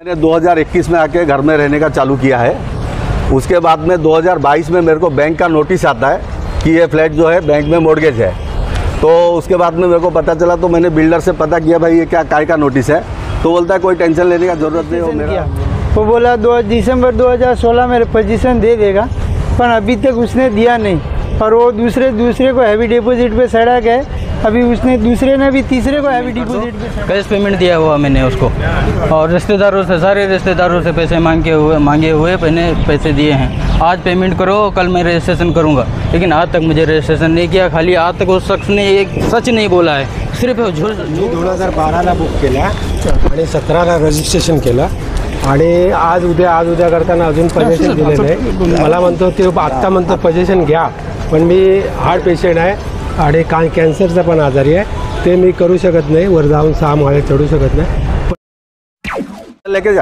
मैंने 2021 में आके घर में रहने का चालू किया है। उसके बाद में 2022 में मेरे को बैंक का नोटिस आता है कि ये फ्लैट जो है बैंक में मॉर्गेज है। तो उसके बाद में मेरे को पता चला, तो मैंने बिल्डर से पता किया भाई ये क्या काय का नोटिस है। तो बोलता है कोई टेंशन लेने का ज़रूरत नहीं हो मेरा। वो बोला 2 दिसंबर 2016 में पोजीशन दे देगा, पर अभी तक उसने दिया नहीं। और वो दूसरे को हैवी डिपॉजिट पे सड़ा गए। अभी उसने दूसरे ने भी तीसरे को हैवी डिपॉजिट पे कैश पेमेंट दिया हुआ मैंने उसको, और रिश्तेदारों से, सारे रिश्तेदारों से पैसे मांगे हुए मैंने पैसे दिए हैं। आज पेमेंट करो, कल मैं रजिस्ट्रेशन करूंगा, लेकिन आज तक मुझे रजिस्ट्रेशन नहीं किया। खाली आज तक उस शख्स ने एक सच नहीं बोला है, सिर्फ 2012ला बुक केला आणि 17ला रजिस्ट्रेशन केलं आणि आज उद्या करताना अजून पोझिशन दिलेलं आहे। मला म्हणतो ते आत्ता म्हणतो पोझिशन घ्या, पण मी हार्ट पेशंट आहे आणि कॅन्सरचा पण आजारी आहे, ते मी करू शकत नाही, वर जाऊन 6 माळे चढू शकत नाही।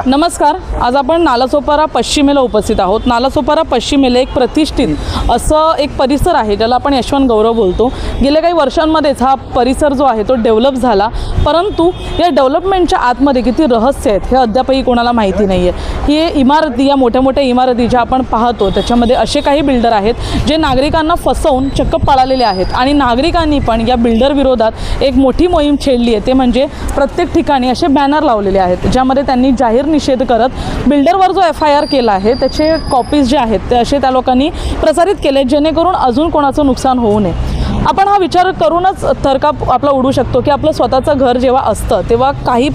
नमस्कार, आज आपण नालासोपारा पश्चिमेला उपस्थित आहोत। नालासोपारा पश्चिमेला एक प्रतिष्ठित असं एक परिसर आहे, ज्याला आपण यशवंत गौरव बोलतो। गेल्या काही वर्षांमध्येच हा परिसर जो आहे तो डेव्हलप झाला, परंतु या डेव्हलपमेंटच्या आतमध्ये किती रहस्य आहेत हे अद्यापही कोणाला माहिती नाही आहे। ही इमारती, या मोठ्या मोठ्या इमारती ज्या आपण पाहतो, त्याच्यामध्ये असे काही बिल्डर आहेत जे नागरिकांना फसवून चक्क पळालेले आहेत आणि नागरिकांनी पण या बिल्डर विरोधात एक मोठी मोहीम छेडली आहे। ते म्हणजे प्रत्येक ठिकाणी असे बॅनर लावलेले आहेत, ज्यामध्ये त्यांनी जाहीर निषेध करत बिल्डरवर जो FIR केला आहे त्याचे कॉपीज जे आहेत ते असे त्या लोकांनी प्रसारित केले, जेणेकरून अजून कोणाचं नुकसान होऊ नये। आपण हा विचार करूनच थरकाप आपला उडू शकतो की आपलं स्वतःचं घर जेव्हा असतं तेव्हा काही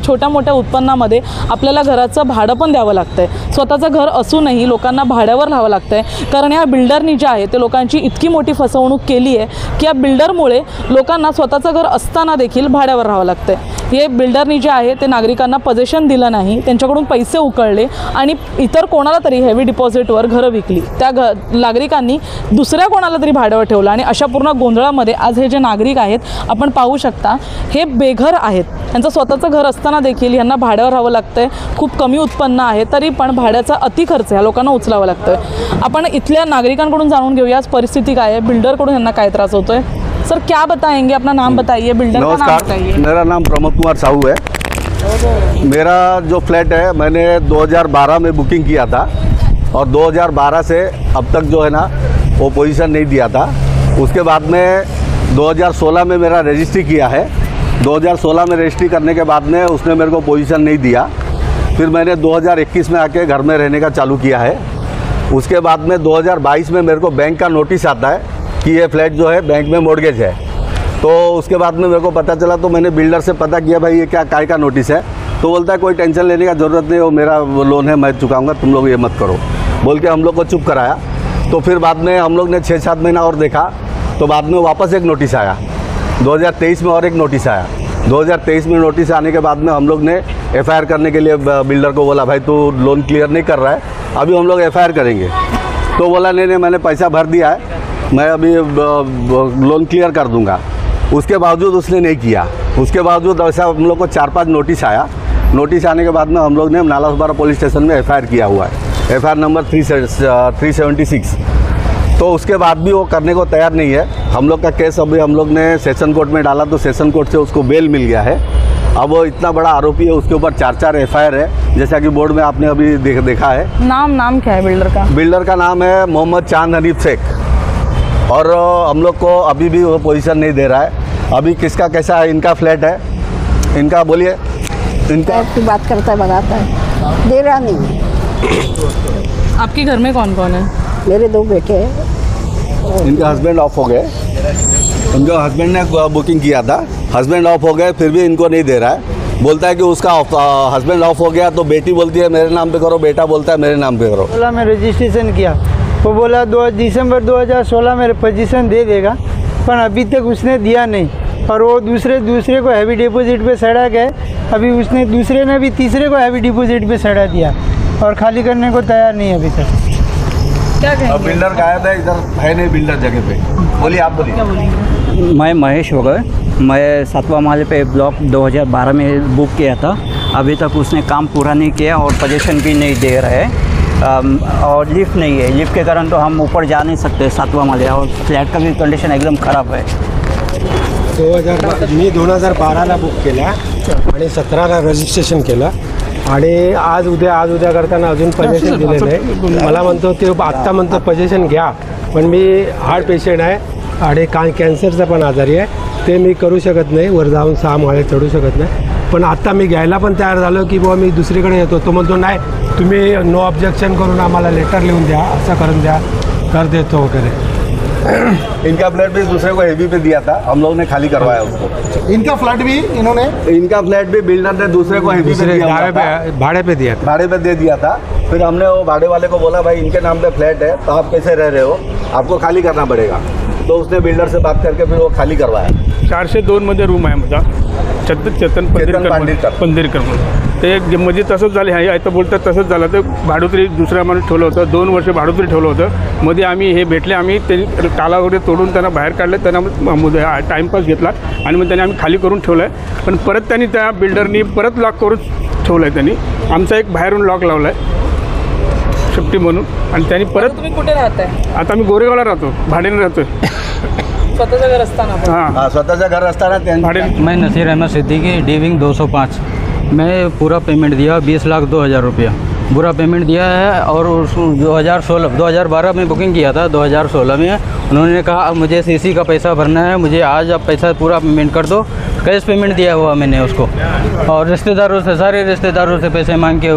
छोट्या मोठ्या उत्पन्नामध्ये आपल्याला घराचं भाडं पण द्यावं लागतं आहे। स्वतःचं घर असूनही लोकांना भाड्यावर राहावं लागतं आहे, कारण या बिल्डरनी जे आहे ते लोकांची इतकी मोठी फसवणूक केली आहे की या बिल्डरमुळे लोकांना स्वतःचं घर असताना देखील भाड्यावर राहावं लागतं आहे। हे बिल्डरनी जे आहे ते नागरिकांना पोझिशन दिलं नाही, त्यांच्याकडून पैसे उकळले आणि इतर कोणाला तरी हेवी डिपॉझिटवर घरं विकली। त्या नागरिकांनी दुसऱ्या कोणाला तरी भाड्यावर ठेवलं आणि अशा पूर्ण गोंधळामध्ये आज हे जे नागरिक आहेत आपण पाहू शकता, हे बेघर आहेत। त्यांचं स्वतःचं घर असताना देखील यांना भाड्यावर राहावं लागतं आहे। खूप कमी उत्पन्न आहे, तरी पण भाड्याचा अतिखर्च ह्या लोकांना उचलावा लागतो आहे। आपण इथल्या नागरिकांकडून जाणून घेऊया आज परिस्थिती काय आहे, बिल्डरकडून यांना काय त्रास होतोय। सर क्या बताएंगे, अपना नाम बताइए, बिल्डर का नाम बताइए। मेरा नाम प्रमोद कुमार साहू है। मेरा जो फ्लैट है मैंने 2012 में बुकिंग किया था और 2012 से अब तक जो है ना वो पोजीशन नहीं दिया था। उसके बाद में 2016 में मेरा रजिस्ट्री किया है। 2016 में रजिस्ट्री करने के बाद में उसने मेरे को पोजीशन नहीं दिया। फिर मैंने 2021 में आके घर में रहने का चालू किया है। उसके बाद में 2022 में मेरे को बैंक का नोटिस आता है कि ये फ्लैट जो है बैंक में मॉर्गेज है। तो उसके बाद में मेरे को पता चला, तो मैंने बिल्डर से पता किया भाई ये क्या काय का नोटिस है। तो बोलता है कोई टेंशन लेने का ज़रूरत नहीं हो, मेरा लोन है मैं चुकाऊंगा, तुम लोग ये मत करो, बोल के हम लोग को चुप कराया। तो फिर बाद में हम लोग ने 6-7 महीना और देखा, तो बाद में वापस एक नोटिस आया। 2023 में और एक नोटिस आया। 2023 में नोटिस आने के बाद में हम लोग ने FIR करने के लिए बिल्डर को बोला भाई तू लोन क्लियर नहीं कर रहा है, अभी हम लोग FIR करेंगे। तो बोला नहीं मैंने पैसा भर दिया है, मैं अभी लोन क्लियर कर दूंगा। उसके बावजूद उसने नहीं किया। उसके बावजूद ऐसा हम लोग को 4-5 नोटिस आया। नोटिस आने के बाद में हम लोग ने नालासोपारा पुलिस स्टेशन में FIR किया हुआ है, FIR नंबर 376। तो उसके बाद भी वो करने को तैयार नहीं है। हम लोग का केस अभी हम लोग ने सेशन कोर्ट में डाला, तो सेशन कोर्ट से उसको बेल मिल गया है। अब वो इतना बड़ा आरोपी है, उसके ऊपर 4-4 FIR है, जैसा कि बोर्ड में आपने अभी देखा है। नाम क्या है बिल्डर का? बिल्डर का नाम है मोहम्मद चांद हनीफ शेख, और हम लोग को अभी भी वो पोजीशन नहीं दे रहा है। अभी किसका कैसा है, इनका फ्लैट है, इनका बोलिए, इनका की बात करता है, बताता है, दे रहा नहीं। आपके घर में कौन कौन है? मेरे 2 बेटे हैं। इनका हस्बैंड ऑफ हो गए, उनका हस्बैंड ने बुकिंग किया था, हस्बैंड ऑफ हो गए, फिर भी इनको नहीं दे रहा है। बोलता है कि उसका हस्बैंड ऑफ हो गया, तो बेटी बोलती है मेरे नाम पे करो, बेटा बोलता है मेरे नाम पे करो। 16 में रजिस्ट्रेशन किया, वो बोला 2 दिसंबर 2016 में पोजीशन दे देगा, पर अभी तक उसने दिया नहीं। और वो दूसरे को हैवी डिपॉजिट पे सड़ा गए। अभी दूसरे ने भी तीसरे को हैवी डिपॉजिट पे सड़ा दिया और खाली करने को तैयार नहीं अभी तक। क्या कहेंगे? बिल्डर गायब है, इधर है नहीं बिल्डर जगह पे। बोलिए, आप बोलिए। मैं महेश हो गए, मैं 7वां माले पे ब्लॉक 2012 में बुक किया था। अभी तक उसने काम पूरा नहीं किया और पोजीशन भी नहीं दे रहे हैं। और लिफ्ट नहीं है, लिफ्ट के कारण तो हम ऊपर जा नहीं सकते 7वां माले, और फ्लैट का भी कंडीशन एकदम ख़राब है। मी 2012ला बुक केला आणि 17ला रजिस्ट्रेशन केलं आणि आज उद्या करताना अजून पोझिशन दिले नाही. मला म्हणतो ते आत्ता म्हणतो पोझिशन घ्या, पण मी हार्ट पेशंट आहे आणि कॅन्सरचा पण आजारी आहे, ते मी करू शकत नाही, वर जाऊन 6 माळे चढू शकत नाही. पण आत्ता मी घ्यायला पण तयार झालो की बुवा मी दुसरीकडे येतो. तो म्हणतो नाही, तुम्ही नो ऑब्जेक्शन करून आम्हाला लेटर लिहून द्या, असं करून द्या, कर देतो वगैरे. इनका फ्लैट भी दूसरे को हेवी पे दिया था, हम लोग ने खाली करवाया उसको. इनका फ्लैट भी इन्होंने इनका फ्लैट भी बिल्डर ने दूसरे को हेवी पे दिया हुआ था, भाड़े पे दिया था. भाड़े पे दे दिया था. फिर हमने वो भाड़े वाले को बोला भाई इनके नाम पे फ्लैट है तो आप कैसे रह रहे हो, आपको खाली करना पड़ेगा. तो उसने बिल्डर से बात करके फिर वो खाली करवाया. 402 मध्ये रूम आहे माझा, चेतन पंढरीकर म्हणून. ते म्हणजे तसंच झालं आहे, आता बोलतात तसंच झालं. तर भाडोत्री दुसऱ्या माणूस ठेवलं होतं, 2 वर्ष भाडोत्री ठेवलं होतं. मध्ये आम्ही हे भेटले, आम्ही ते टाला वगैरे तोडून त्यांना बाहेर काढले, त्यांना टाईमपास घेतला आणि मग त्यांनी आम्ही खाली करून ठेवलं आहे. पण परत त्यांनी त्या बिल्डरनी परत लॉक करून ठेवलं आहे. त्यांनी आमचा एक बाहेरून लॉक लावला आहे सेफ्टी म्हणून, आणि त्यांनी परत. तुम्ही कुठे राहताय? आता आम्ही गोरेगावला राहतो, भाड्याने राहतोय. स्वतःचं घर असताना पण? हां, स्वतःचं घर असताना भाड्याने. मैं नसीर अहमद सिद्दीकी, डी विंग 205. मैं पूरा पेमेंट दिया 20,02,000 रुपया पूरा पेमेंट दिया है. और 2012 में बुकिंग किया था, 2016 में उन्होंने कहा मुझे सीसी का पैसा भरना है, मुझे आज आप पैसा पूरा पेमेंट कर दो. कैश पेमेंट दिया हुआ मैंने उसको, और रिश्तेदारों से, सारे रिश्तेदारों से पैसे मांगे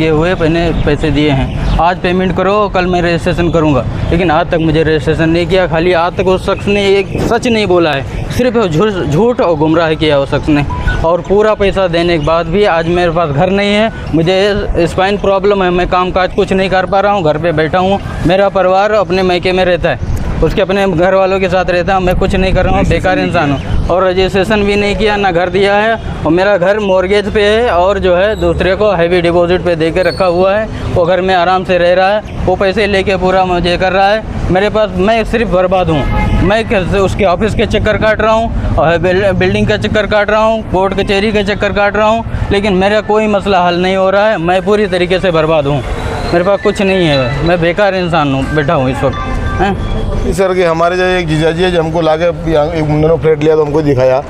हुए पैसे दिए हैं. आज पेमेंट करो, कल मैं रजिस्ट्रेशन करूंगा. लेकिन आज तक मुझे रजिस्ट्रेशन नहीं किया. खाली आज तक उस शख्स ने एक सच नहीं बोला है, सिर्फ झूठ और गुमराह किया उस शख्स ने. और पूरा पैसा देने के बाद भी आज मेरे पास घर नहीं है, मुझे स्पाइन प्रॉब्लम है, मैं काम काज कुछ नहीं कर पा रहा हूँ, घर पे बैठा हूँ. मेरा परिवार अपने मैके में रहता है, उसके अपने घर वालों के साथ रहता हूँ. मैं कुछ नहीं कर रहा हूँ, बेकार इंसान हूँ. और रजिस्ट्रेशन भी नहीं किया, ना घर दिया है. और मेरा घर मॉर्गेज पे है, और जो है दूसरे को हैवी डिपॉजिट पे दे के रखा हुआ है. वो घर में आराम से रह रहा है, वो पैसे लेके पूरा मुझे कर रहा है. मेरे पास, मैं सिर्फ बर्बाद हूँ. मैं उसके ऑफिस के चक्कर काट रहा हूँ, और बिल्डिंग का चक्कर काट रहा हूँ, कोर्ट कचहरी के चक्कर काट रहा हूँ, लेकिन मेरा कोई मसला हल नहीं हो रहा है. मैं पूरी तरीके से बर्बाद हूँ, मेरे पास कुछ नहीं है, मैं बेकार इंसान हूँ, बैठा हूँ इस वक्त हैं. सर कि हमारे जो एक जीजाजी है, जो हमको लाके उन्होंने फ्लैट लिया तो हमको दिखाया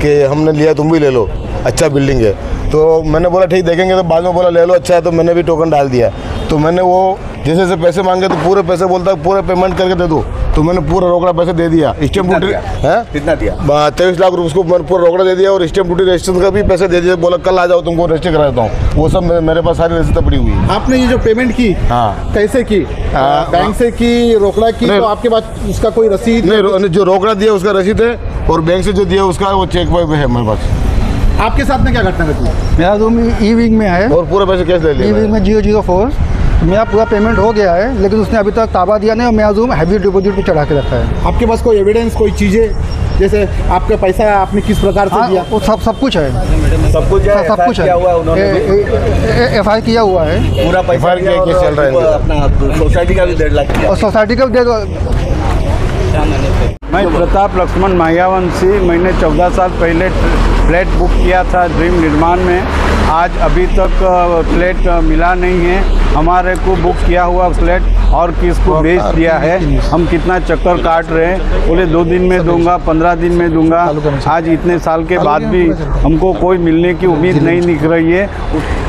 कि हमने लिया, तुम भी ले लो, अच्छा बिल्डिंग है. तो मैंने बोला ठीक देखेंगे, तो बाद में बोला ले लो, अच्छा है. तो मैंने भी टोकन डाल दिया. तो मैंने वो जैसे जैसे पैसे मांगे तो पूरे पैसे बोलता है पूरे पेमेंट करके दे दो. तो मैंने पूरा रोकड़ा पैसे दे दिया. स्टैम्प ड्यूटी है कितना दिया? 23 लाख रुपये उसको मैंने पूरा रोकड़ा दे दिया, और स्टैम्प ड्यूटी रजिस्ट्रेशन का भी पैसे दे दिए. बोला कल आ जाओ, तुमको रजिस्टर करा देता हूँ. वो सब मेरे पास सारी रसीद पड़ी हुई है. आपने ये जो पेमेंट की, हाँ, कैसे की? बैंक से की, रोकड़ा की? तो आपके पास उसका कोई रसीद नहीं? जो रोकड़ा दिया उसका रसीद है, और बैंक से जो दिया उसका वो चेक है मेरे पास. आपके साथ में क्या घटना घटी? मेरा रूम ई विंग में है, और पूरे पैसे कैश ले लिए. ई विंग में 004. मेरा पूरा पेमेंट हो गया है, लेकिन उसने अभी तक ताबा दिया नहीं, और मेरा रूम हैवी डिपॉजिट पे चढ़ा के रखा है. आपके पास कोई एविडेंस, कोई चीज़ें, जैसे आपका पैसा आपने किस प्रकार से दिया? वो सब कुछ है, सब कुछ है. सब कुछ है. FIR किया हुआ है, पूरा पैसा चल रहा है. अपना सोसाइटी का भी 1.5 लाख किया. और सोसाइटी का भी मैं प्रताप लक्ष्मण मायावंशी, मैंने 14 साल पहले फ्लैट बुक किया था ड्रीम निर्माण में. आज अभी तक फ्लैट मिला नहीं है. हमारे को बुक किया हुआ फ्लैट और किसको बेच दिया है. हम कितना चक्कर काट रहे हैं, बोले 2 दिन में दूंगा, 15 दिन में दूंगा. आज इतने साल के बाद भी हमको कोई मिलने की उम्मीद नहीं दिख रही है.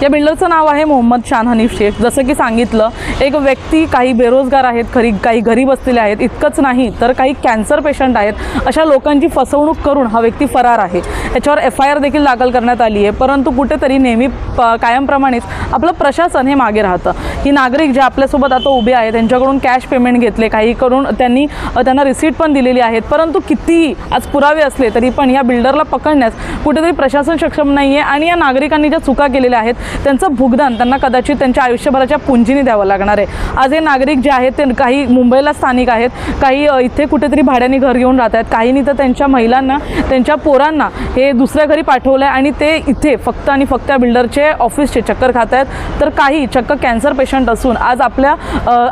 या बिल्डरचं नाव आहे मोहम्मद शान हनीफ शेख. जसं की सांगितलं, एक व्यक्ती, काही बेरोजगार आहेत, काही घरी बसलेले आहेत. इतकंच नाही तर काही कॅन्सर पेशंट आहेत. अशा लोकांची फसवणूक करून हा व्यक्ती फरार आहे. याच्यावर FIR देखील दाखल करण्यात आली आहे. परंतु कुठेतरी नेहमी कायमप्रमाणेच आपलं प्रशासन हे मागे राहतं. ही नागरिक जे आपल्यासोबत आता उभे आहेत त्यांच्याकडून कॅश पेमेंट घेतले, काही करून त्यांना रिसीट पण दिलेली आहेत. परंतु कितीही आज पुरावे असले तरी पण या बिल्डरला पकडण्यास कुठेतरी प्रशासन सक्षम नाही आहे. आणि या नागरिकांनी ज्या चुका केलेल्या आहेत त्यांचं भुगतान त्यांना कदाचित त्यांच्या आयुष्यभराच्या पुंजीने द्यावं लागणार आहे. आज हे नागरिक जे आहेत ते काही मुंबईला स्थानिक आहेत, काही इथे कुठेतरी भाड्याने घर घेऊन राहत आहेत, काहींनी तर त्यांच्या महिलांना, त्यांच्या पोरांना हे दुसऱ्या घरी पाठवलं आहे आणि ते इथे फक्त आणि फक्त या बिल्डरचे ऑफिसचे चक्कर खात आहेत. तर काही चक्क कॅन्सर पेशंट असून आज आपल्या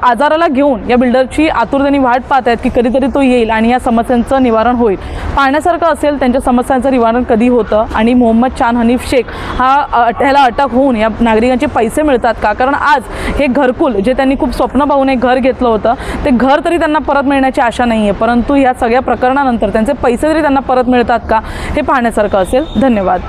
आजाराला घेऊन या बिल्डरची आतुरतेने वाट पाहत आहेत की कधीतरी तो येईल आणि या समस्यांचं निवारण होईल. पाहण्यासारखं असेल त्यांच्या समस्यांचं निवारण कधी होतं आणि मोहम्मद शान हनीफ शेख ह्याला अटक होऊन या नागरिकांचे पैसे मिळतात का? कारण आज हे घरकुल जे त्यांनी खूप स्वप्न पाहून एक घर घेतलं होतं ते घर तरी त्यांना परत मिळण्याची आशा नाही आहे. परंतु या सगळ्या प्रकरणानंतर त्यांचे पैसे तरी त्यांना परत मिळतात का हे पाहण्यासारखं असेल. धन्यवाद.